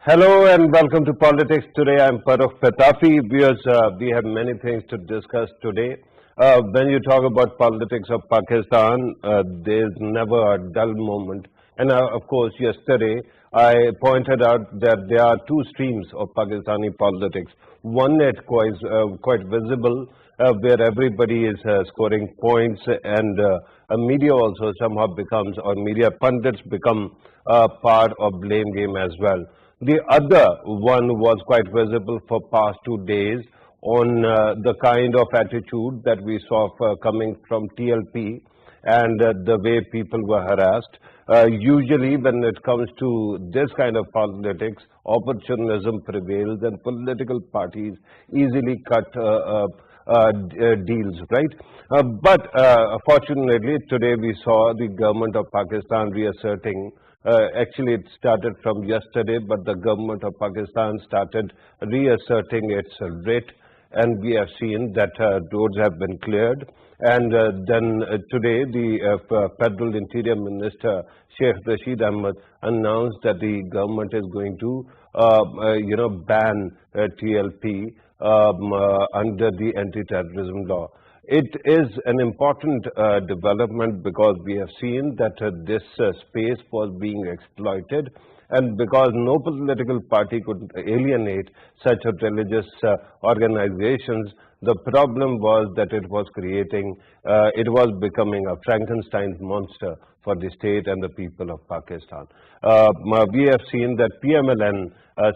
Hello and welcome to Politics Today. I'm farrukh Pitafi. We have many things to discuss today. When you talk about politics of Pakistan, there's never a dull moment. And of course, yesterday I pointed out that there are two streams of Pakistani politics. One is quite visible, where everybody is scoring points, and media also somehow becomes, or media pundits become part of blame game as well. The other one was quite visible for past 2 days on the kind of attitude that we saw coming from TLP and the way people were harassed. Usually when it comes to this kind of politics, opportunism prevails and political parties easily cut deals, right? But fortunately, today we saw the government of Pakistan reasserting. Actually, it started from yesterday, but the government of Pakistan started reasserting its writ, and we have seen that roads have been cleared. And then today, the Federal Interior Minister Sheikh Rashid Ahmed announced that the government is going to, ban TLP under the anti-terrorism law. It is an important development because we have seen that this space was being exploited, and because no political party could alienate such a religious organizations, the problem was that it was becoming a Frankenstein's monster for the state and the people of Pakistan. We have seen that PMLN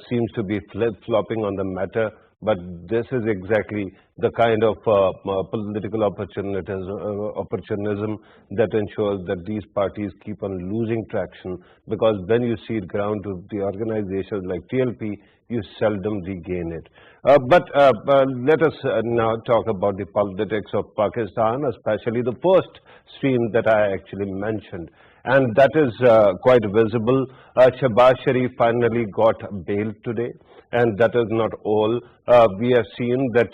seems to be flip-flopping on the matter, but this is exactly the kind of political opportunism that ensures that these parties keep on losing traction, because when you see it ground to the organizations like TLP, you seldom regain it. But let us now talk about the politics of Pakistan, especially the first stream that I actually mentioned. And that is quite visible. Shahbaz Sharif finally got bail today. And that is not all. We have seen that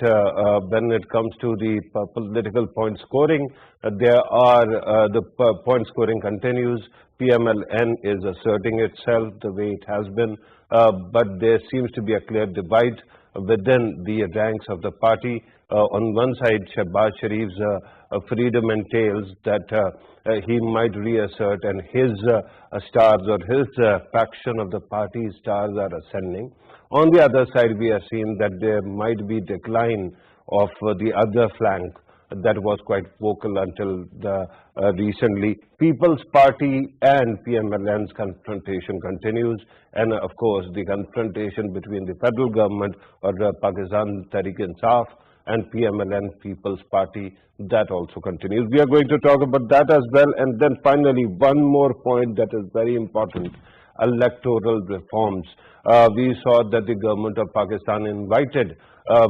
when it comes to the political point scoring, the point scoring continues. PMLN is asserting itself the way it has been, but there seems to be a clear divide within the ranks of the party. On one side, Shahbaz Sharif's freedom entails that he might reassert, and his stars, or his faction of the party stars, are ascending. On the other side, we have seen that there might be decline of the other flank that was quite vocal until recently. People's Party and PMLN's confrontation continues, and of course the confrontation between the federal government, or Pakistan Tehreek-e-Insaf, and PMLN People's Party, that also continues. We are going to talk about that as well. And then finally, one more point that is very important: electoral reforms. We saw that the government of Pakistan invited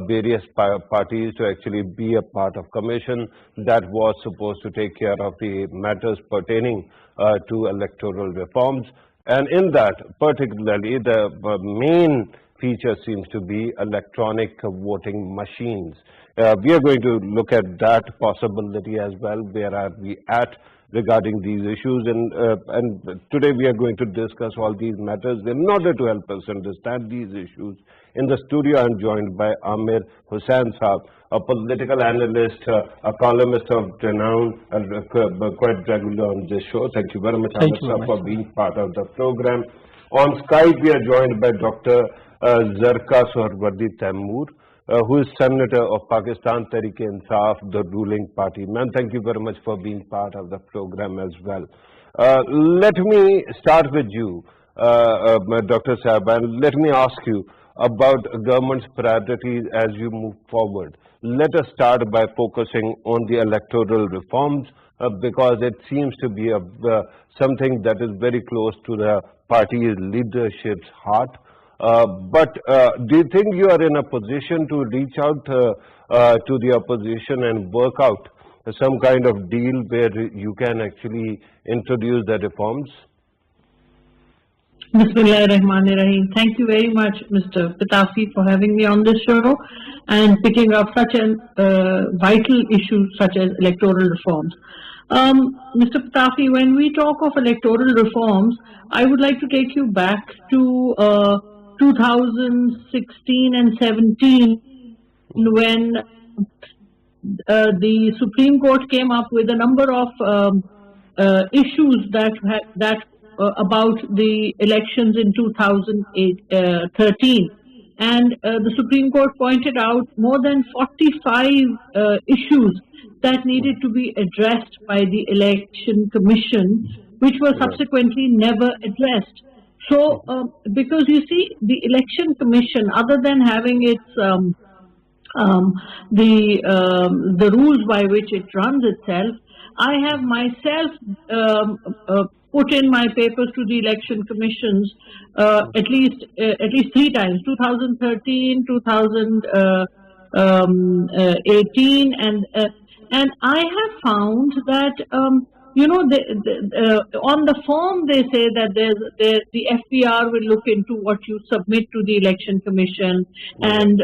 various parties to actually be a part of commission that was supposed to take care of the matters pertaining to electoral reforms. And in that, particularly, the main feature seems to be electronic voting machines. We are going to look at that possibility as well. Where are we at regarding these issues? And today we are going to discuss all these matters. In order to help us understand these issues, in the studio I am joined by Amir Hussain Saab, a political analyst, a columnist of renown, quite regular on this show. Thank you very much, Amir Saab, for being part of the program. On Skype we are joined by Dr. Zarka Sohrawardi Taimur, who is Senator of Pakistan Tehreek-e-Insaf, the ruling party. Ma'am, thank you very much for being part of the program as well. Let me start with you, Dr. Saab, and let me ask you about government's priorities as you move forward. Let us start by focusing on the electoral reforms, because it seems to be something that is very close to the party's leadership's heart. But do you think you are in a position to reach out to the opposition and work out some kind of deal where you can actually introduce the reforms? Bismillahirrahmanirrahim. Thank you very much, Mr. Pitafi, for having me on this show and picking up such a vital issue such as electoral reforms. Mr. Pitafi, when we talk of electoral reforms, I would like to take you back to 2016 and 17, when the Supreme Court came up with a number of issues that about the elections in 2013, and the Supreme Court pointed out more than 45 issues that needed to be addressed by the Election Commission, which were subsequently never addressed. So, because you see, the Election Commission, other than having its the rules by which it runs itself, I have myself put in my papers to the Election Commissions at least 3 times: 2013, 2018, and I have found that on the form they say that the FPR will look into what you submit to the Election Commission, and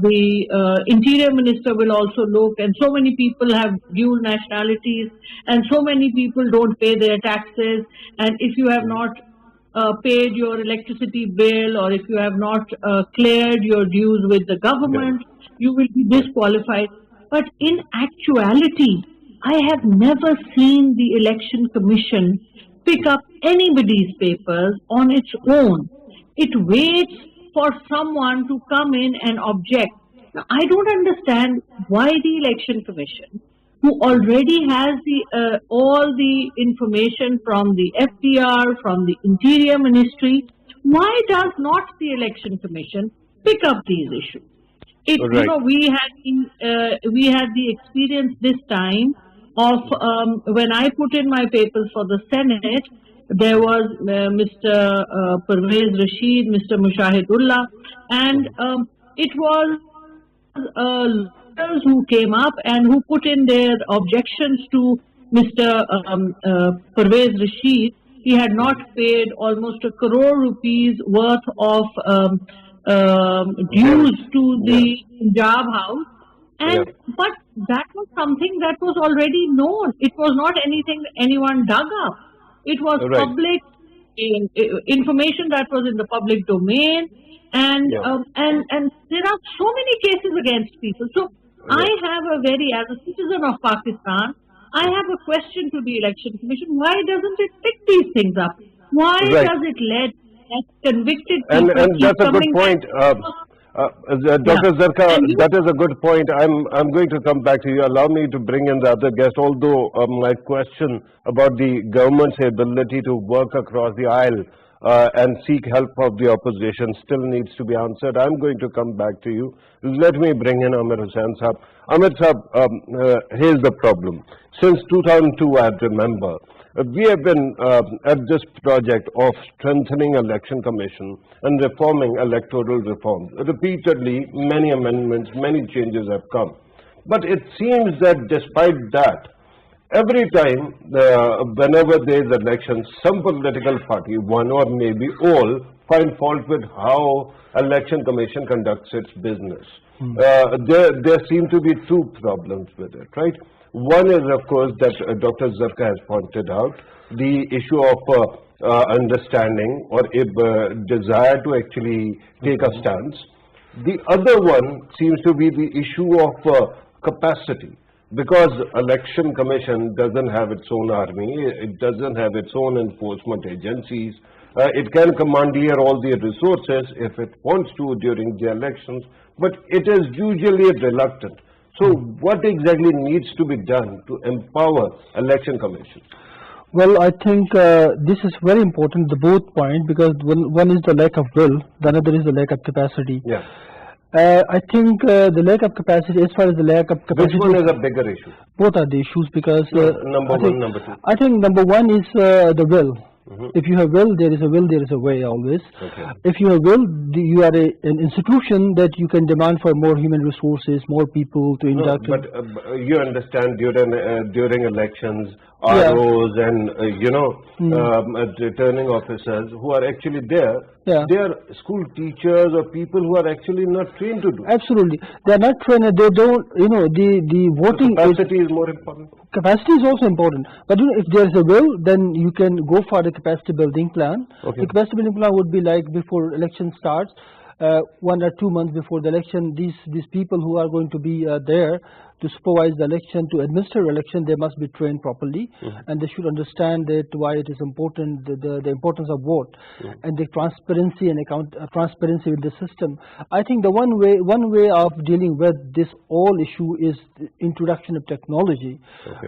the Interior Minister will also look, and so many people have dual nationalities, and so many people don't pay their taxes, and if you have not paid your electricity bill, or if you have not cleared your dues with the government, you will be disqualified. But in actuality, I have never seen the Election Commission pick up anybody's papers on its own. It waits for someone to come in and object. Now, I don't understand why the Election Commission, who already has all the information from the FDR, from the Interior Ministry, why does not the Election Commission pick up these issues? We had the experience this time of when I put in my papers for the Senate. There was Mr. Pervez Rashid, Mr. Mushahidullah, and it was lawyers who came up and who put in their objections to Mr. Pervez Rashid. He had not paid almost ₹1 crore worth of dues to the Punjab House, and but that was something that was already known. It was not anything anyone dug up. It was public information that was in the public domain, and there are so many cases against people. So I have as a citizen of Pakistan, I have a question to the Election Commission: why doesn't it pick these things up? Why does it let convicted people? And that's a good point. Dr. Zarka, that is a good point. I'm going to come back to you. Allow me to bring in the other guest, although my question about the government's ability to work across the aisle and seek help of the opposition still needs to be answered. I'm going to come back to you. Let me bring in Amir Hussain Saab. Amir Saab, here's the problem. Since 2002, I remember, we have been at this project of strengthening Election Commission and reforming electoral reforms. Repeatedly, many amendments, many changes have come. But it seems that despite that, every time, whenever there is election, some political party, one or maybe all, find fault with how Election Commission conducts its business. There seem to be 2 problems with it, right? One is, of course, that Dr. Zarka has pointed out, the issue of understanding or a desire to actually take a stance. The other one seems to be the issue of capacity, because Election Commission doesn't have its own army, it doesn't have its own enforcement agencies. It can commandeer all the resources if it wants to during the elections, but it is usually reluctant. So what exactly needs to be done to empower Election Commission? Well, I think this is very important, the both points, because one is the lack of will, the other is the lack of capacity. Yeah. I think the lack of capacity, as far as the lack of capacity... Which one is a bigger issue? Both are the issues, because... number one, number two. I think number one is the will. If you have will, there is a way always. Okay. If you have will, you are an institution that you can demand for more human resources, more people to induct. But you understand during elections, ROs and, returning officers who are actually there. Yeah. They are school teachers or people who are actually not trained to do. Absolutely. They are not trained. They don't, the voting Capacity is more important. Capacity is also important, but if there is a will, then you can go for the capacity building plan. Okay. The capacity building plan would be like before election starts, 1 or 2 months before the election. These people who are going to be there to supervise the election, to administer election, they must be trained properly, and they should understand that why it is important, the importance of vote, and the transparency and transparency with the system. I think the one way of dealing with this whole issue is the introduction of technology,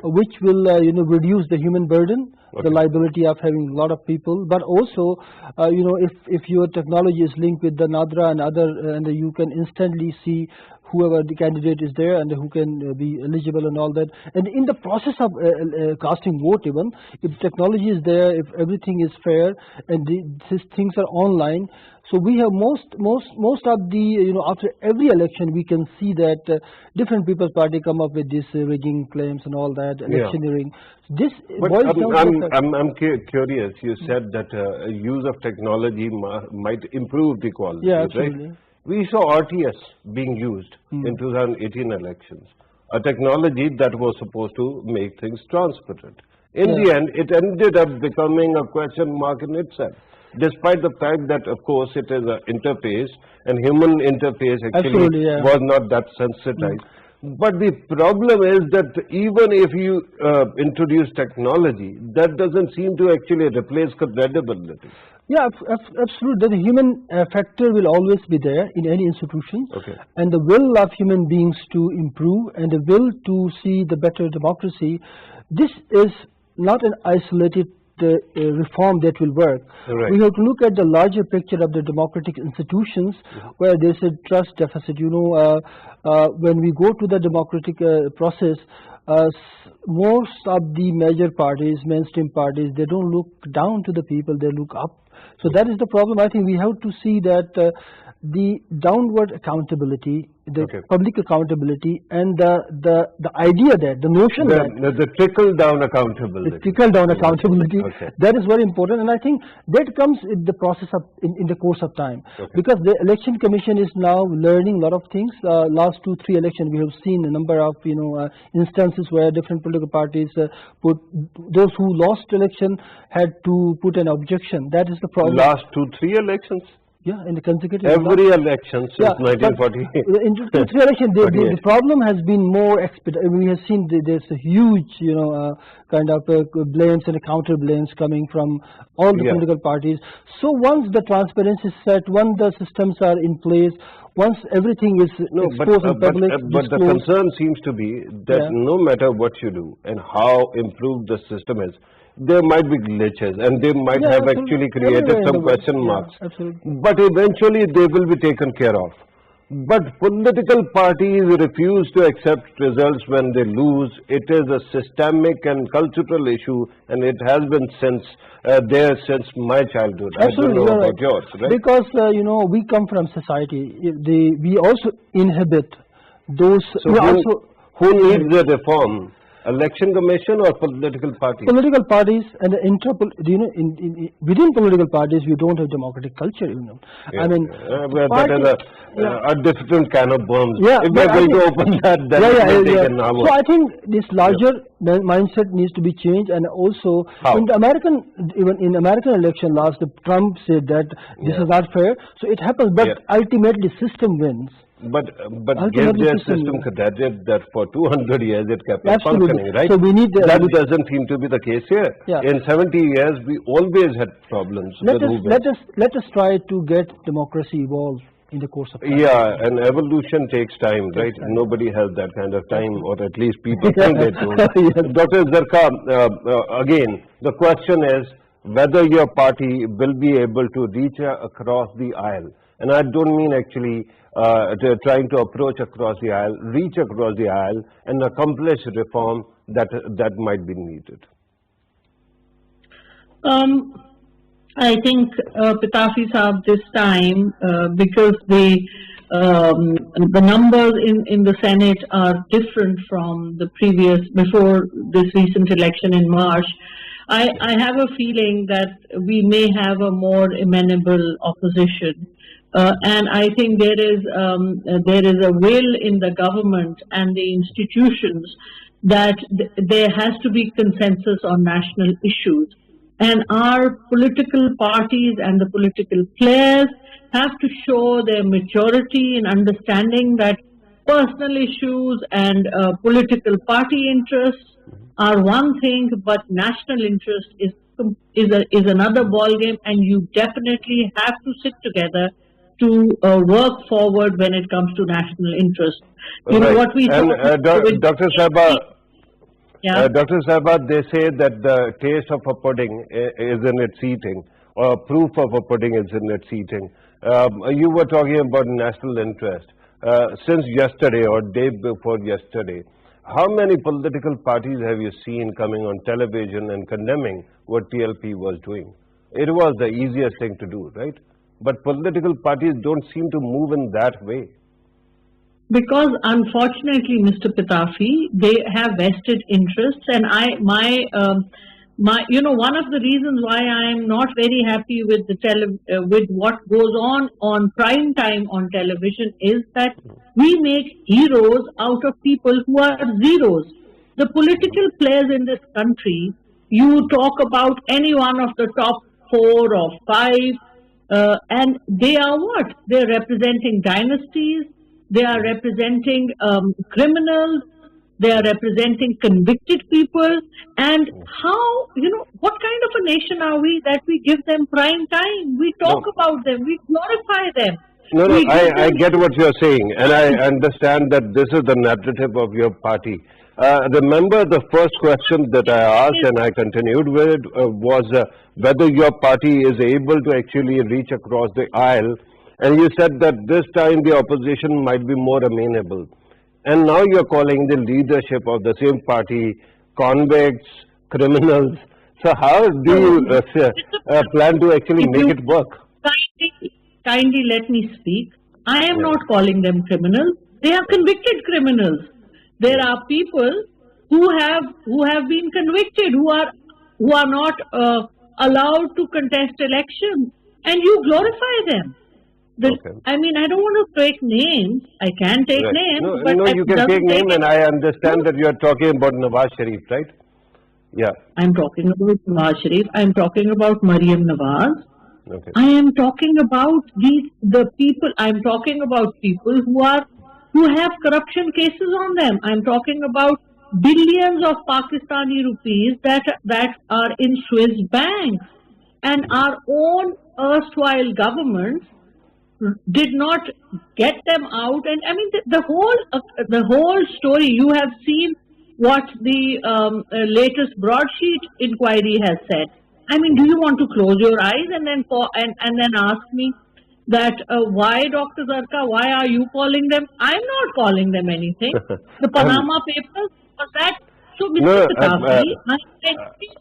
which will reduce the human burden, the liability of having a lot of people, but also if your technology is linked with the NADRA and other, and you can instantly see whoever the candidate is there and who can be eligible and all that. And in the process of casting vote, even if technology is there, if everything is fair and these things are online, so we have most of the after every election we can see that different People's Party come up with this rigging claims and all that, electioneering. This boils down. I'm curious. You said that use of technology might improve the quality. Yeah, right? absolutely. We saw RTS being used in 2018 elections, a technology that was supposed to make things transparent. In the end, it ended up becoming a question mark in itself, despite the fact that, of course, it is an interface, and human interface actually was not that sensitized. But the problem is that even if you introduce technology, that doesn't seem to actually replace credibility. Yeah, absolutely. The human factor will always be there in any institution, and the will of human beings to improve and the will to see the better democracy. This is not an isolated reform that will work. We have to look at the larger picture of the democratic institutions, where there is a trust deficit. When we go to the democratic process, most of the major parties, mainstream parties, they don't look down to the people, they look up. So that is the problem. I think we have to see that the downward accountability, the public accountability, and the idea that, the notion that the trickle down accountability. The trickle down accountability, that is very important, and I think that comes in the process of in the course of time, because the election commission is now learning a lot of things. Last 2-3 elections, we have seen a number of instances where different political parties put those who lost election had to put an objection. That is the problem. Last 2-3 elections. Yeah, in the consecutive. Every election since 1948. In 2-3 elections, the problem has been more expedited. We have seen there's a huge, kind of blames and counter blames coming from all the political parties. So once the transparency is set, once the systems are in place, once everything is exposed in public, but the concern seems to be that no matter what you do and how improved the system is, there might be glitches and they might have actually created some question marks. But eventually they will be taken care of. But political parties refuse to accept results when they lose. It is a systemic and cultural issue, and it has been there since my childhood. I don't know about yours, right? Because, we come from society. We also inhabit those. So who needs the reform? Election commission or political parties? Political parties and within political parties, we don't have democratic culture. I mean, that is a different can of worms. If we're going to open that, then it will take an hour. So I think this larger mindset needs to be changed, and also in the American election last, Trump said that this is not fair. So it happens, but ultimately the system wins. But give their system credit that for 200 years it kept functioning, right? So we need that doesn't seem to be the case here. In 70 years, we always had problems. Let us try to get democracy evolved in the course of time. Yeah, and evolution takes time, right? Nobody has that kind of time, or at least people think they do. Dr. Zarqa, again, the question is whether your party will be able to reach across the aisle. And I don't mean actually trying to approach across the aisle, reach across the aisle and accomplish reform that might be needed. I think Pitafi Saab this time, because the numbers in the Senate are different from the previous, before this recent election in March, I have a feeling that we may have a more amenable opposition. And I think there is a will in the government and the institutions that there has to be consensus on national issues. And our political parties and the political players have to show their maturity in understanding that personal issues and political party interests are one thing, but national interest is another ballgame, and you definitely have to sit together to work forward when it comes to national interest. You know Right. what we And saw with Dr. Saba, yeah. Dr. Saba, they say that the taste of a pudding is in its eating, or proof of a pudding is in its eating. You were talking about national interest. Since yesterday or day before yesterday, how many political parties have you seen coming on television and condemning what TLP was doing? It was the easiest thing to do, right? But political parties don't seem to move in that way. Because unfortunately, Mr. Pitafi, they have vested interests, and one of the reasons why I am not very happy with with what goes on prime time on television is that we make heroes out of people who are zeros. The political players in this country, you talk about any one of the top 4 or 5, and they are what? They're representing dynasties, they are representing criminals, they are representing convicted people. And how, what kind of a nation are we that we give them prime time? We talk about them, we glorify them. No, We give I them- get what you're saying, and I understand that this is the narrative of your party. Remember the first question that I asked and I continued with was whether your party is able to actually reach across the aisle, and you said that this time the opposition might be more amenable. And now you're calling the leadership of the same party convicts, criminals. So how do you plan to actually make it work? Kindly let me speak. I am not calling them criminals. They are convicted criminals. There are people who have been convicted, who are not allowed to contest elections, and you glorify them. I mean, I don't want to take names. I can take names, but no, you can take name, and I understand that you are talking about Nawaz Sharif, right? Yeah. I'm talking about Nawaz Sharif. I'm talking about Maryam Nawaz. Okay. I am talking about the people. I'm talking about people who have corruption cases on them. I'm talking about billions of Pakistani rupees that are in Swiss banks, and our own erstwhile governments did not get them out. And I mean the whole story. You have seen what the latest broadsheet inquiry has said. I mean, do you want to close your eyes and then ask me that why, Dr. Zarka, why are you calling them? I'm not calling them anything. The Panama Papers was that. So, Mr. Pitafi,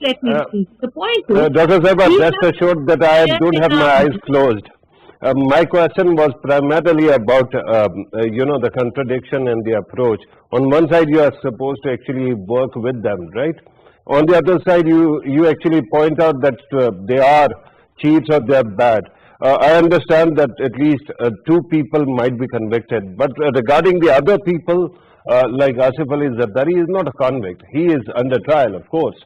let me speak. The point is, Dr. Saba, rest assured that I don't have my eyes closed. My question was primarily about, the contradiction and the approach. On one side, you are supposed to actually work with them, right? On the other side, you actually point out that they are cheats or they are bad. I understand that at least 2 people might be convicted, but regarding the other people, like Asif Ali Zardari is not a convict. He is under trial, of course.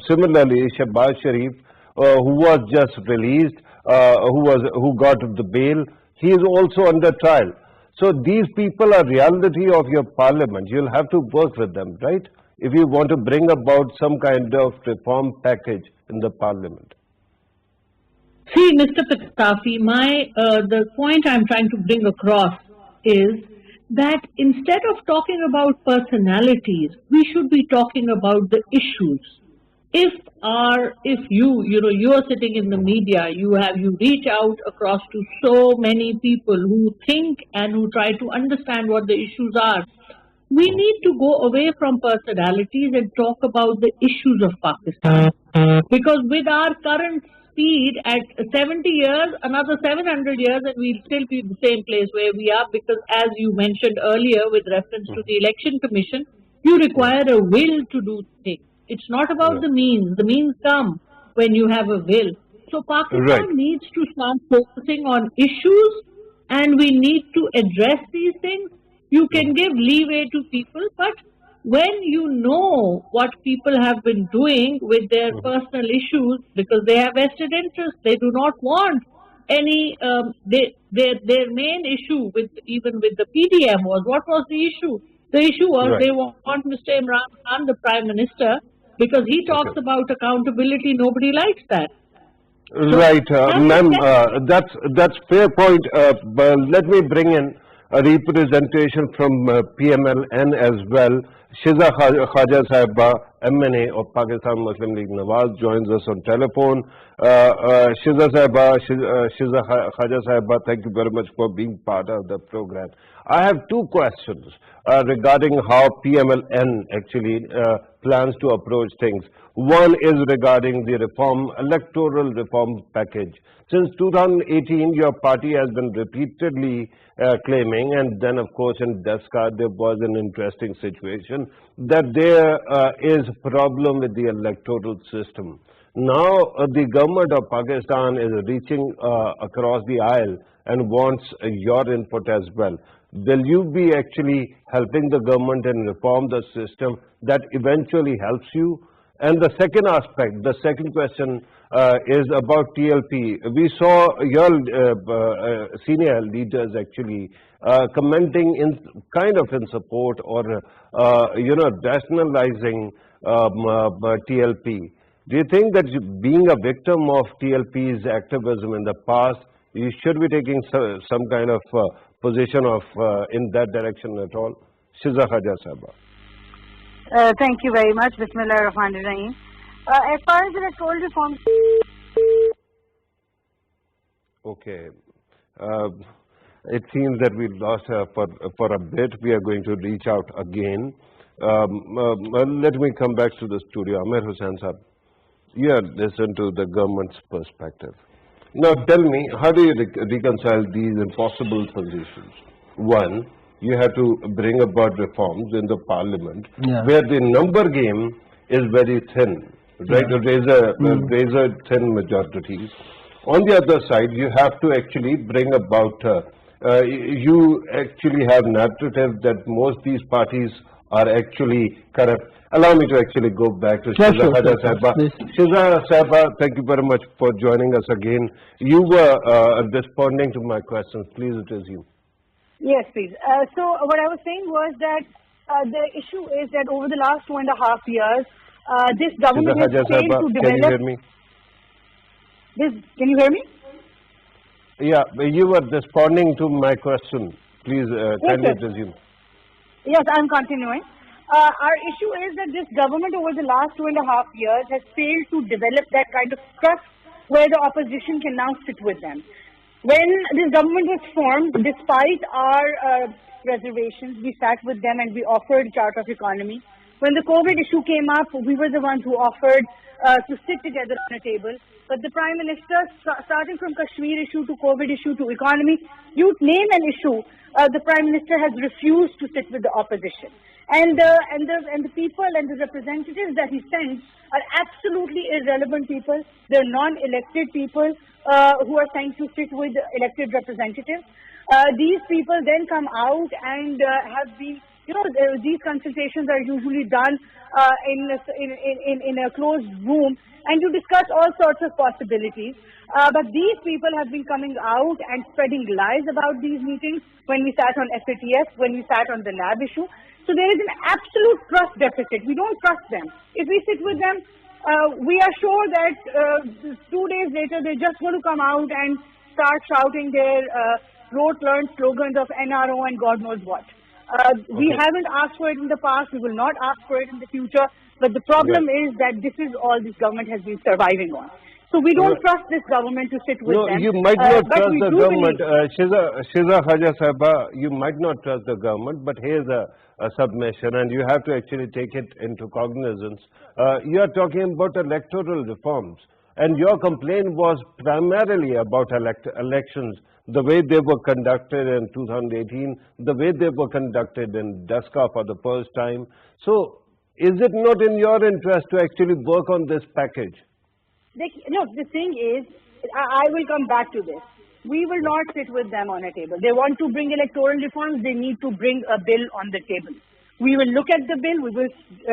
Similarly, Shehbaz Sharif, who was just released, who got the bail, he is also under trial. So these people are reality of your parliament. You'll have to work with them, right? If you want to bring about some kind of reform package in the parliament. See, Mr. Pitafi, the point I'm trying to bring across is that instead of talking about personalities, we should be talking about the issues. If you are sitting in the media, you reach out across to so many people who think and who try to understand what the issues are. We need to go away from personalities and talk about the issues of Pakistan. Because with our current speed at 70 years, another 700 years, and we'll still be in the same place where we are, because as you mentioned earlier with reference to the Election Commission, you require a will to do things. It's not about the means. The means come when you have a will. So Pakistan needs to start focusing on issues, and we need to address these things. You can give leeway to people, but when you know what people have been doing with their personal issues, because they have vested interests, they do not want any, their main issue with, even with the PDM was, what was the issue? The issue was they want Mr. Imran Khan, the Prime Minister, because he talks about accountability. Nobody likes that. Right, ma'am, that's fair point. But let me bring in a representation from PMLN as well. Shiza Khaja Sahiba, MNA of Pakistan Muslim League Nawaz, joins us on telephone. Shiza Khaja Sahiba, thank you very much for being part of the program. I have two questions regarding how PMLN actually plans to approach things. One is regarding the electoral reform package. Since 2018, your party has been repeatedly claiming, and then of course in Deska there was an interesting situation, that there is a problem with the electoral system. Now the government of Pakistan is reaching across the aisle and wants your input as well. Will you be actually helping the government and reform the system that eventually helps you? And the second aspect, the second question is about TLP. We saw your senior leaders actually commenting in kind of in support or rationalizing TLP. Do you think that being a victim of TLP's activism in the past, you should be taking some kind of position of in that direction at all? Shiza Khaja Sahiba. Thank you very much. Bismillah ar-Rahman ar-Rahim. As far as electoral reform... Okay. It seems that we lost her for a bit. We are going to reach out again. Let me come back to the studio. Amir Hussain Sahib, you have listened to the government's perspective. Now tell me, how do you reconcile these impossible positions? One, you have to bring about reforms in the parliament where the number game is very thin, right? Razor thin majorities. On the other side, you have to actually bring about, you actually have narrative that most these parties are actually corrupt. Allow me to actually go back to Shiza Khaja Sahiba. Shiza Sahiba, thank you very much for joining us again. You were responding to my questions. Please, it is you. Yes, please. So what I was saying was that the issue is that over the last 2.5 years, this government has failed to develop... Can you hear me? Can you hear me? Yeah, you were responding to my question. Please, kindly resume. Yes, I'm continuing. Our issue is that this government over the last 2.5 years has failed to develop that kind of trust where the opposition can now sit with them. When this government was formed, despite our reservations, we sat with them and we offered chart of economy. When the COVID issue came up, we were the ones who offered to sit together on a table. But the Prime Minister, starting from Kashmir issue to COVID issue to economy, you name an issue, the Prime Minister has refused to sit with the opposition. And the people and the representatives that he sends are absolutely irrelevant people. They're non-elected people who are sent to sit with elected representatives. These people then come out and have been, these consultations are usually done in a closed room, and you discuss all sorts of possibilities. But these people have been coming out and spreading lies about these meetings when we sat on FATF, when we sat on the lab issue. So there is an absolute trust deficit. We don't trust them. If we sit with them, we are sure that 2 days later they're just going to come out and start shouting their rote-learned slogans of NRO and God knows what. We haven't asked for it in the past. We will not ask for it in the future. But the problem is that this is all this government has been surviving on. So we don't trust this government to sit with them. No, you might not trust the government. Shiza Khaja Sahiba, you might not trust the government, but here's a submission, and you have to actually take it into cognizance. You are talking about electoral reforms. And your complaint was primarily about elections, the way they were conducted in 2018, the way they were conducted in Daska for the first time. So, is it not in your interest to actually work on this package? No, the thing is, I will come back to this. We will not sit with them on a table. They want to bring electoral reforms, they need to bring a bill on the table. We will look at the bill, we will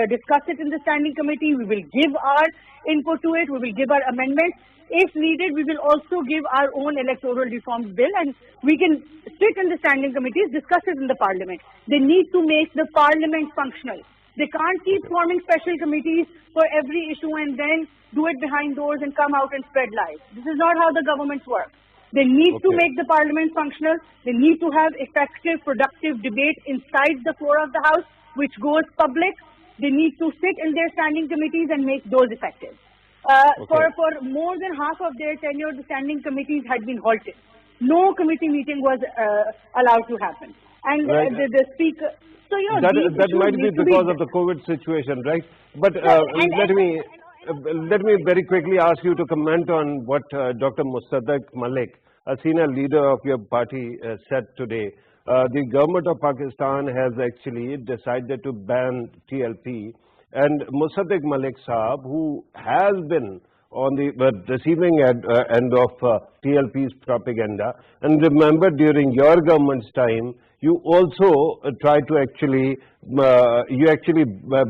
discuss it in the standing committee, we will give our input to it, we will give our amendments. If needed, we will also give our own electoral reforms bill, and we can sit in the standing committees, discuss it in the parliament. They need to make the parliament functional. They can't keep forming special committees for every issue and then do it behind doors and come out and spread lies. This is not how the governments work. They need to make the parliament functional. They need to have effective, productive debate inside the floor of the house, which goes public. They need to sit in their standing committees and make those effective. For more than half of their tenure, the standing committees had been halted. No committee meeting was allowed to happen. And the speaker... So, you know, that might be because of the COVID situation, right? But let me very quickly ask you to comment on what Dr. Mustadaq Malik, a senior leader of your party, said today. The government of Pakistan has actually decided to ban TLP, and Mustadaq Malik Saab, who has been on the receiving end of TLP's propaganda, and remember during your government's time, you also tried to actually,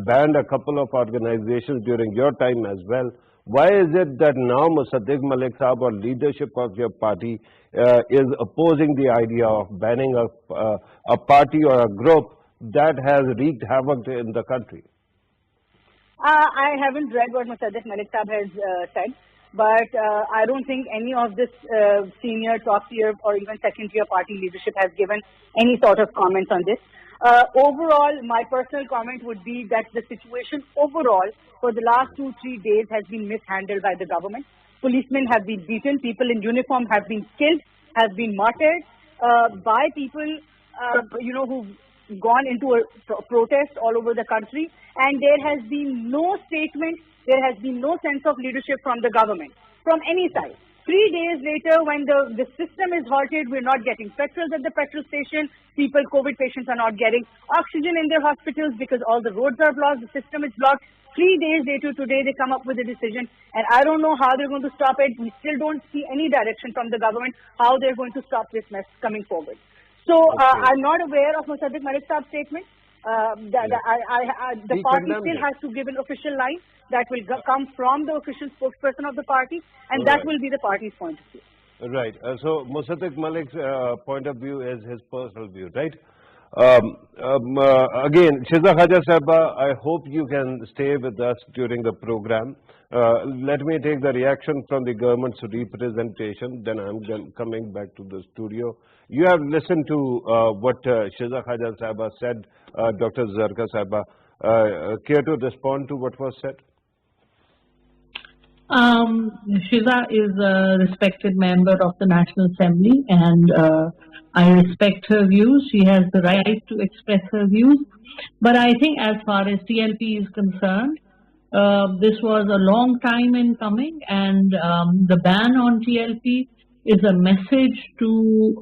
banned a couple of organizations during your time as well. Why is it that now Mustadaq Malik Saab or leadership of your party is opposing the idea of banning a party or a group that has wreaked havoc in the country? I haven't read what Mustadaq Malik Saab has said, but I don't think any of this senior, top-tier or even second-tier party leadership has given any sort of comments on this. Overall, my personal comment would be that the situation overall for the last 2-3 days has been mishandled by the government. Policemen have been beaten, people in uniform have been killed, have been martyred by people, who've gone into a protest all over the country, and there has been no statement, there has been no sense of leadership from the government, from any side. 3 days later, when the system is halted, we're not getting petrol at the petrol station, COVID patients are not getting oxygen in their hospitals because all the roads are blocked, the system is blocked. 3 days later today, they come up with a decision, and I don't know how they're going to stop it. We still don't see any direction from the government how they're going to stop this mess coming forward. So I'm not aware of Mustadaq Malik Saab's statement. The party still has to give an official line that will come from the official spokesperson of the party, and that will be the party's point of view. Right. So Mustadaq Malik's point of view is his personal view, right? Again, Shiza Khaja Sahaba, I hope you can stay with us during the program. Let me take the reaction from the government's representation, then I'm coming back to the studio. You have listened to what Shiza Khaja Sahaba said, Dr. Zarka Sahaba. Care to respond to what was said? Shiza is a respected member of the National Assembly, and I respect her views. She has the right to express her views. But I think as far as TLP is concerned, this was a long time in coming, and the ban on TLP is a message to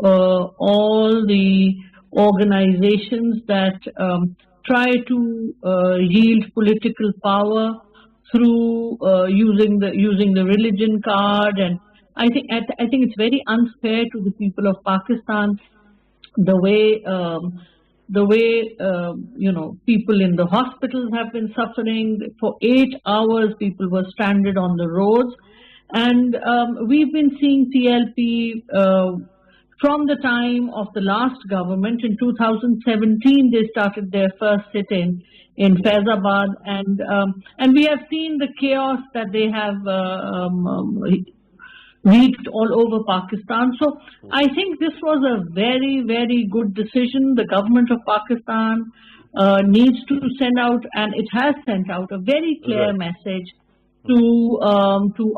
all the organizations that try to yield political power through using the religion card. And I think it's very unfair to the people of Pakistan the way people in the hospitals have been suffering. For 8 hours people were stranded on the roads, and we've been seeing TLP from the time of the last government. In 2017 they started their first sit-in in Faizabad, and we have seen the chaos that they have wreaked all over Pakistan. So I think this was a very, very good decision. The government of Pakistan needs to send out, and it has sent out, a very clear message to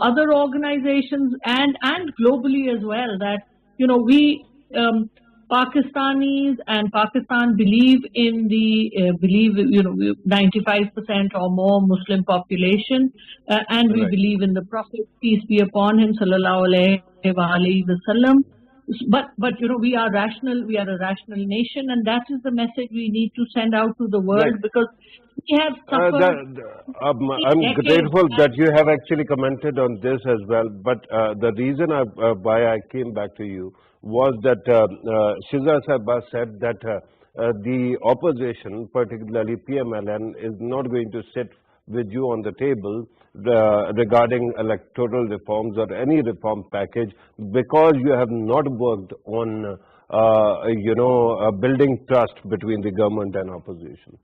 other organizations and globally as well, that we Pakistanis and Pakistan believe in the 95% or more Muslim population, and we Right. believe in the Prophet, peace be upon him, sallallahu alaihi wasallam. But we are rational. We are a rational nation, and that is the message we need to send out to the world, Right. because we have suffered. I'm decades grateful back. that you have actually commented on this as well. But the reason why I came back to you was that Shiza Sahaba said that the opposition, particularly PMLN, is not going to sit with you on the table regarding electoral reforms or any reform package, because you have not worked on building trust between the government and opposition.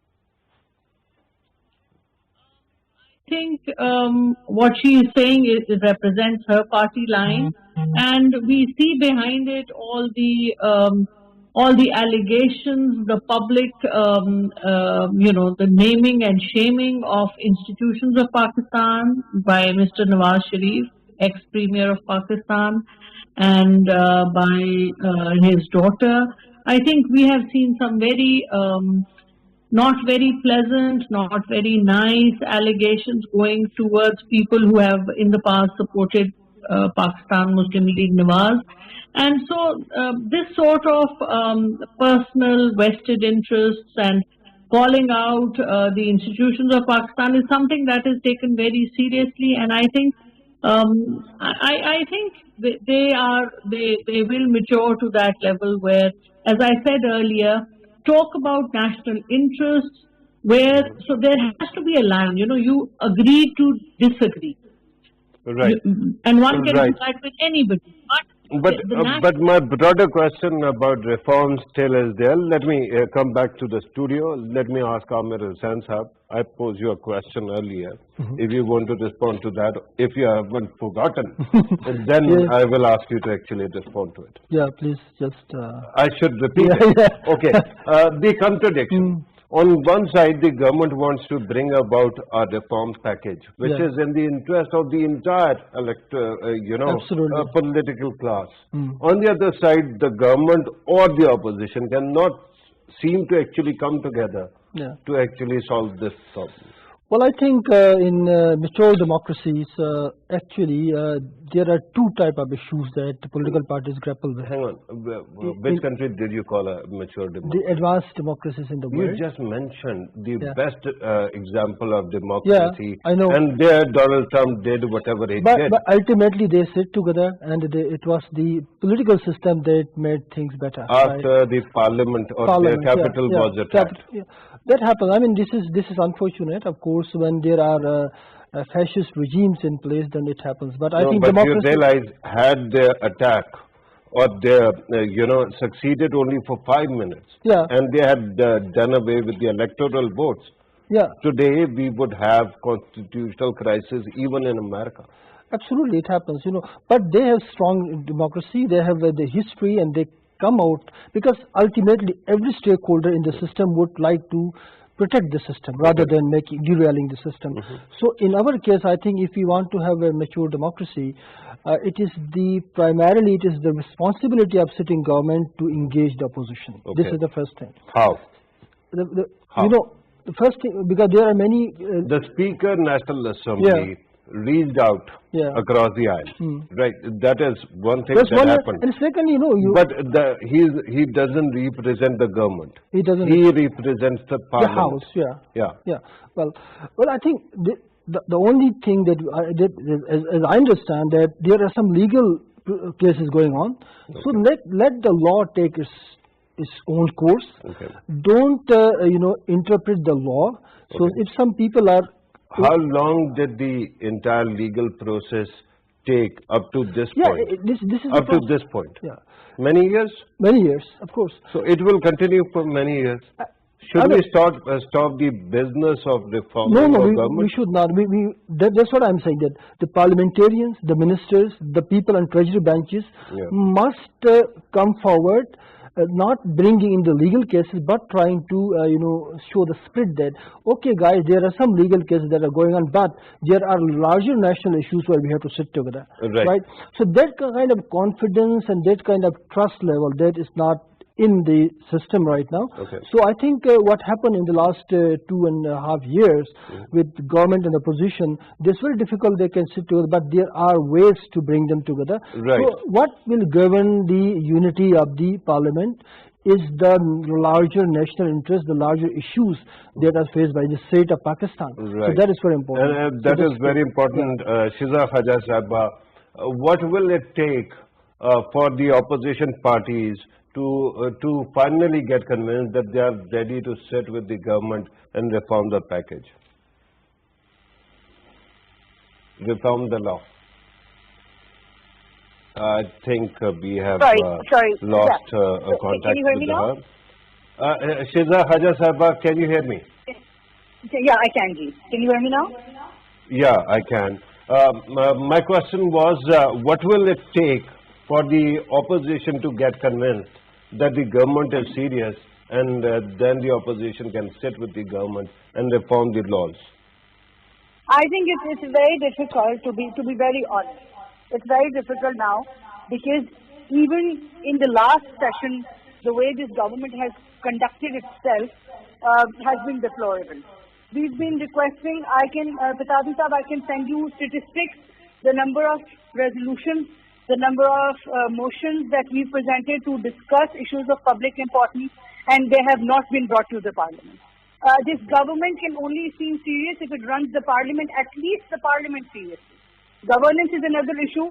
I think what she is saying represents her party line, and we see behind it all the allegations, the public, the naming and shaming of institutions of Pakistan by Mr. Nawaz Sharif, ex-premier of Pakistan, and by his daughter. I think we have seen some very not very pleasant, not very nice allegations going towards people who have in the past supported Pakistan Muslim League Nawaz. And so this sort of personal vested interests and calling out the institutions of Pakistan is something that is taken very seriously, and I think I think they will mature to that level where, as I said earlier, talk about national interests, where so there has to be a line. You agree to disagree, Right. and one can Right. do that with anybody. But my broader question about reforms still is there. Let me come back to the studio. Let me ask Amir Hussain Sahab. I posed you a question earlier. If you want to respond to that, if you haven't forgotten, then Yes. I will ask you to actually respond to it. Yeah, please just. I should repeat Yeah, it. yeah. Okay. The contradiction. On one side, the government wants to bring about a reform package, which Yeah. is in the interest of the entire Absolutely. political class. On the other side, the government or the opposition cannot seem to actually come together Yeah. to actually solve this problem. Well, I think in mature democracies, actually, there are two type of issues that the political parties grapple with. Hang on. Which country did you call a mature democracy? The advanced democracies in the You world. just mentioned the Yeah. best example of democracy. I know. And there Donald Trump did whatever he did. But ultimately, they sit together, and it was the political system that made things better. After the parliament or Parliament, their capital yeah, was attacked. Yeah. That happens. I mean, this is unfortunate. Of course, when there are fascist regimes in place, then it happens. But I think but you democracy. realize, had their attack or their, succeeded only for 5 minutes, Yeah. and they had done away with the electoral votes, Yeah. today we would have constitutional crisis even in America. Absolutely, it happens, But they have strong democracy. They have the history, and they come out because ultimately every stakeholder in the system would like to protect the system rather than derailing the system. So in our case, I think if we want to have a mature democracy, it is primarily the responsibility of sitting government to engage the opposition. This Okay. is the first thing. How? How? The first thing, because there are many. The Speaker, National Assembly, reached out Yeah. across the aisle. Right. That is one thing That's that one, happened. and secondly, But he doesn't represent the government. he doesn't. He represents the The parliament. House, yeah. Yeah. Yeah. Well, I think the only thing that as I understand, that there are some legal cases going on. So let the law take its own course. Okay. Don't interpret the law. So if some people are. How long did the entire legal process take up to this Yeah, point? this is Up the to pro- this point? Yeah, Many years? many years, of course. So it will continue for many years. Should we stop the business of reform No, of we government? should not. That's what I'm saying, that the parliamentarians, the ministers, the people on treasury benches must come forward, not bringing in the legal cases, but trying to, show the spirit that, okay, guys, there are some legal cases that are going on, but there are larger national issues where we have to sit together. Right. So that kind of confidence and that kind of trust level, that is not in the system right now. Okay. So I think what happened in the last 2.5 years with the government and opposition, it's very difficult they can sit together, but there are ways to bring them together. Right. So what will govern the unity of the parliament is the larger national interest, the larger issues that are faced by the state of Pakistan. Right. So that is very important. And that is very important, Shiza Khaja Sahaba. What will it take for the opposition parties to finally get convinced that they are ready to sit with the government and reform the package? Reform the law. I think we have lost contact Can you hear me with now? her. Shiza Khaja Sahaba, can you hear me? Yeah, I can, Ji. Can you hear me now? Yeah, I can. My question was, what will it take for the opposition to get convinced that the government is serious, and then the opposition can sit with the government and reform the laws? I think it's very difficult, to be very honest. It's very difficult now because even in the last session, the way this government has conducted itself has been deplorable. We've been requesting, Pitafi Sahab, I can send you statistics, the number of resolutions, the number of motions that we've presented to discuss issues of public importance, and they have not been brought to the parliament. This government can only seem serious if it runs the parliament, at least the parliament seriously. Governance is another issue.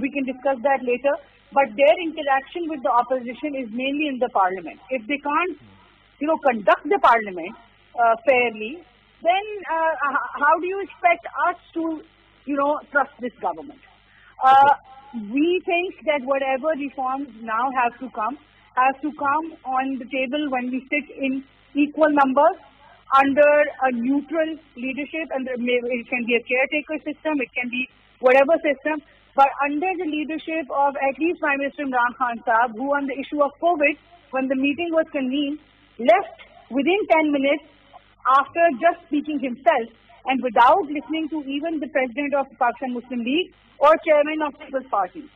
We can discuss that later. But their interaction with the opposition is mainly in the parliament. If they can't, conduct the parliament fairly, then how do you expect us to, trust this government? We think that whatever reforms now have to come on the table when we sit in equal numbers under a neutral leadership, and it can be a caretaker system, it can be whatever system, but under the leadership of at least Prime Minister Imran Khan Sahab, who on the issue of COVID, when the meeting was convened, left within 10 minutes after just speaking himself and without listening to even the President of the Pakistan Muslim League or Chairman of People's Party.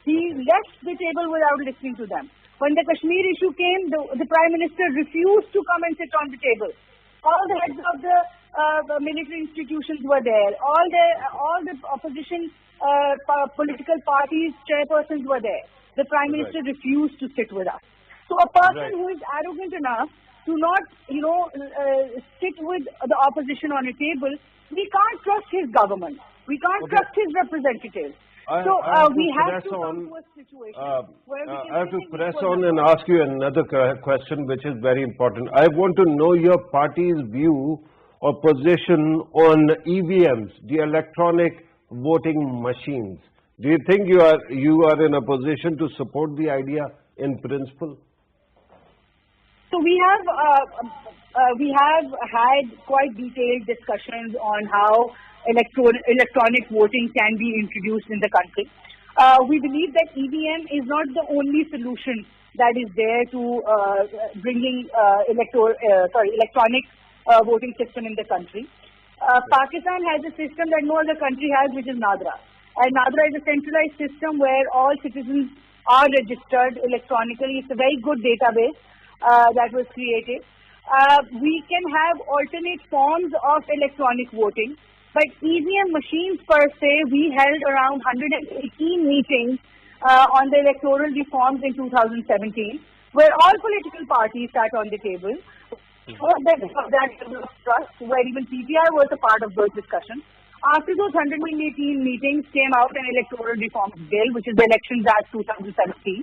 He left the table without listening to them. When the Kashmir issue came, the Prime Minister refused to come and sit on the table. All the heads of the military institutions were there. All the opposition political parties, chairpersons were there. The Prime Minister refused to sit with us. So a person who is arrogant enough to not, sit with the opposition on a table, we can't trust his government. We can't trust his representatives. We have to come to a situation where we can I have to press on and ask you another question, which is very important. I want to know your party's view or position on EVMs, the electronic voting machines. Do you think you are in a position to support the idea in principle? So we have had quite detailed discussions on how electronic voting can be introduced in the country. We believe that EVM is not the only solution that is there to bringing electronic voting system in the country. Pakistan has a system that no other country has, which is NADRA. And NADRA is a centralized system where all citizens are registered electronically. It's a very good database that was created. We can have alternate forms of electronic voting, but EVM machines per se, we held around 118 meetings on the electoral reforms in 2017, where all political parties sat on the table. That level of trust, where even PTI was a part of those discussions. After those 118 meetings came out an electoral reforms bill, which is the Elections Act 2017.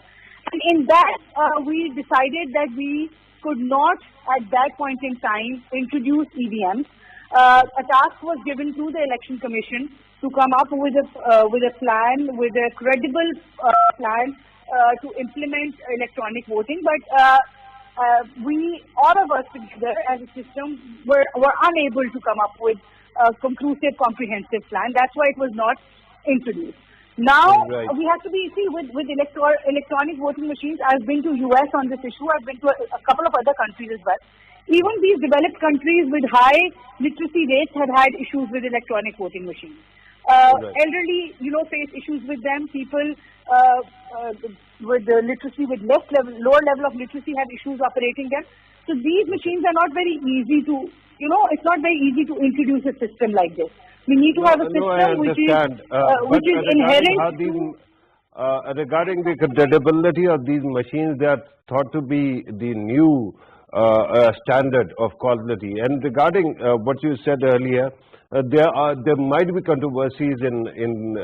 And in that, we decided that we could not, at that point in time, introduce EVMs. A task was given to the Election Commission to come up with a plan, with a credible plan to implement electronic voting. But all of us together as a system were unable to come up with a conclusive, comprehensive plan. That's why it was not introduced. Now, we have to with electronic voting machines. I've been to US on this issue. I've been to a couple of other countries as well. Even these developed countries with high literacy rates have had issues with electronic voting machines. Right. Elderly, face issues with them. People with literacy, with lower level of literacy, have issues operating them. So these machines are not very easy to, it's not very easy to introduce a system like this. We need to have a No, I system which is understand. But regarding how inherent these, to. regarding the credibility of these machines, they are thought to be the new standard of quality. And regarding what you said earlier, there might be controversies in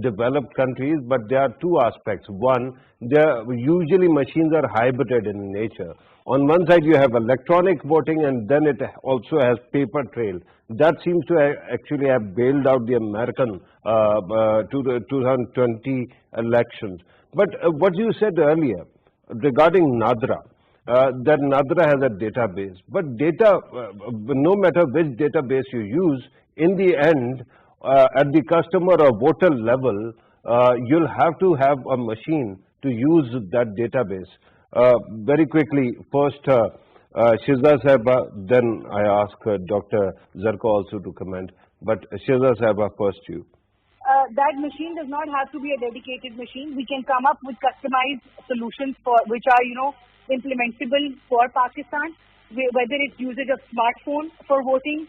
developed countries, but there are two aspects. One, usually machines are hybrid in nature. On one side you have electronic voting, and then it also has paper trail. That seems to actually have bailed out the American to the 2020 elections. But what you said earlier regarding NADRA, that NADRA has a database, but data, no matter which database you use, in the end, at the customer or voter level, you'll have to have a machine to use that database. Very quickly, first Shiza Sahaba, then I ask Dr. Zarqa also to comment, but Shiza Sahaba, first you. That machine does not have to be a dedicated machine. We can come up with customized solutions which are, implementable for Pakistan, whether it's usage of smartphone for voting.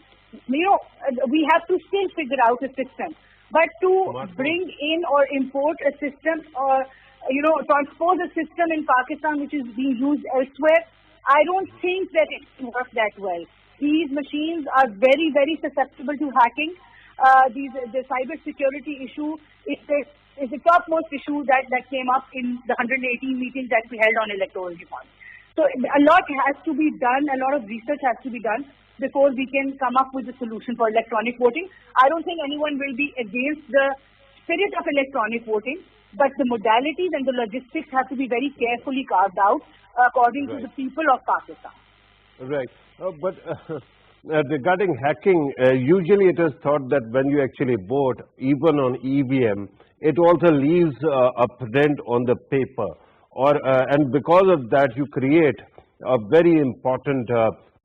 We have to still figure out a system. But to bring in or import a system or, transpose a system in Pakistan which is being used elsewhere, I don't think that it will work that well. These machines are very, very susceptible to hacking. The cyber security issue is the topmost issue that came up in the 118 meetings that we held on electoral reform. So a lot has to be done, a lot of research has to be done before we can come up with a solution for electronic voting. I don't think anyone will be against the spirit of electronic voting, but the modalities and the logistics have to be very carefully carved out according to the people of Pakistan. Right. But regarding hacking, usually it is thought that when you actually vote, even on EVM, it also leaves a print on the paper. And because of that, you create a very important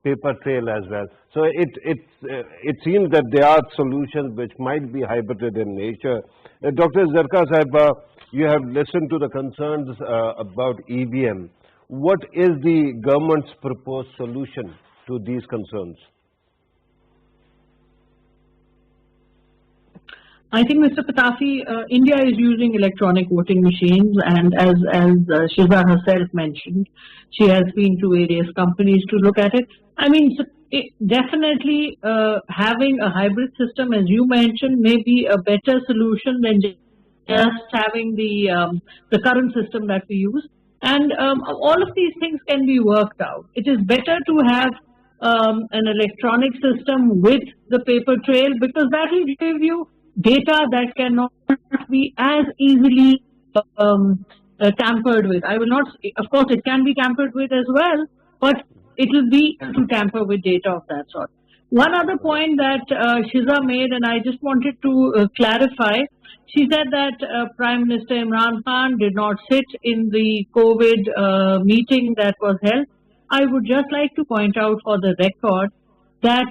paper trail as well. So it seems that there are solutions which might be hybrid in nature. Dr. Zarqa Sahib, you have listened to the concerns about EVM. What is the government's proposed solution to these concerns? I think, Mr. Pitafi, India is using electronic voting machines, and as Shiza herself mentioned, she has been to various companies to look at it. I mean, definitely having a hybrid system, as you mentioned, may be a better solution than just having the current system that we use. And all of these things can be worked out. It is better to have an electronic system with the paper trail, because that will give you data that cannot be as easily tampered with. I will not, of course, it can be tampered with as well, but it will be to tamper with data of that sort. One other point that Shiza made, and I just wanted to clarify, she said that Prime Minister Imran Khan did not sit in the COVID meeting that was held. I would just like to point out for the record that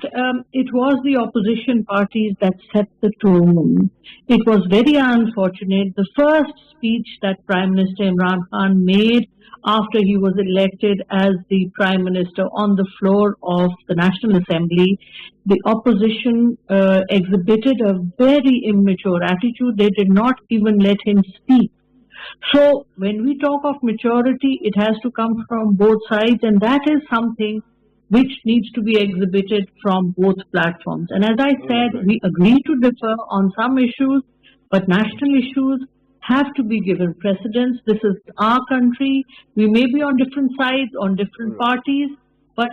it was the opposition parties that set the tone. It was very unfortunate. The first speech that Prime Minister Imran Khan made after he was elected as the Prime Minister on the floor of the National Assembly, the opposition exhibited a very immature attitude. They did not even let him speak. So when we talk of maturity, it has to come from both sides, and that is something which needs to be exhibited from both platforms. And as I said, we agree to differ on some issues, but national issues have to be given precedence. This is our country. We may be on different sides, on different parties, but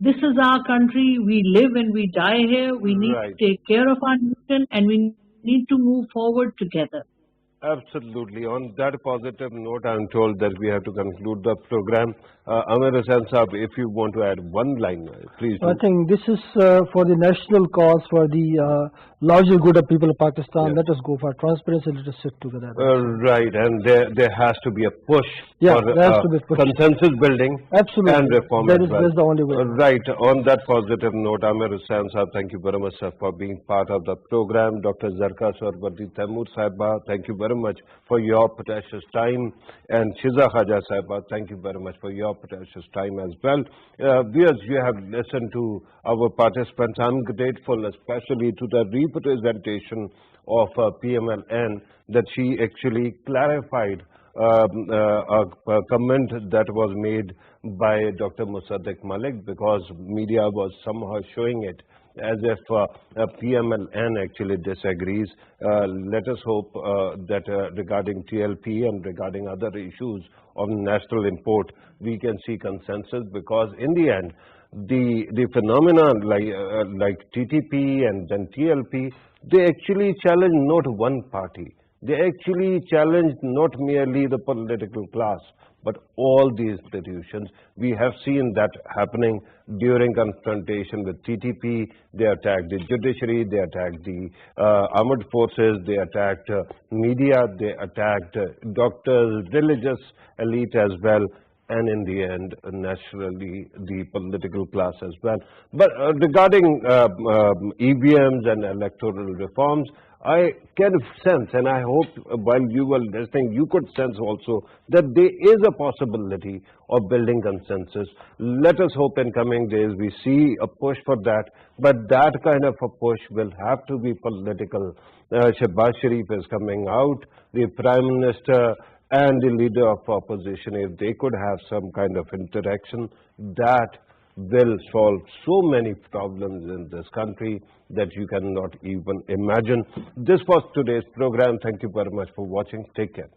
this is our country. We live and we die here. We need to take care of our nation, and we need to move forward together. Absolutely. On that positive note, I'm told that we have to conclude the program. Amir Hussain Saab, if you want to add one line, please do. I think this is for the national cause, for the larger good of people of Pakistan. Yeah. Let us go for transparency. Let us sit together. Right, and there has to be a push Yeah, for there has to be a push. consensus building Absolutely. and reform That as is well. that's the only way. Right, on that positive note, Amir Hussain Sahab, thank you very much, sir, for being part of the program. Dr. Zarka Sarwati Taimur Sahiba, thank you very much for your precious time. And Shiza Khaja Sahiba, thank you very much for your precious time as well. Viewers, you have listened to our participants. I'm grateful especially to the representation of PMLN that she actually clarified a comment that was made by Dr. Musaddiq Malik, because media was somehow showing it as if PMLN actually disagrees. Let us hope that regarding TLP and regarding other issues of national import, we can see consensus, because in the end, the phenomena like TTP and then TLP, they actually challenge not one party. They actually challenge not merely the political class, but all the institutions. We have seen that happening during confrontation with TTP. They attacked the judiciary, they attacked the armed forces, they attacked media, they attacked doctors, religious elite as well, and in the end, naturally, the political class as well. But regarding EVMs and electoral reforms, I can sense, and I hope while you were listening, you could sense also that there is a possibility of building consensus. Let us hope in coming days we see a push for that, but that kind of a push will have to be political. Shehbaz Sharif is coming out, the Prime Minister and the leader of opposition, if they could have some kind of interaction, that will solve so many problems in this country that you cannot even imagine. This was today's program. Thank you very much for watching. Take care.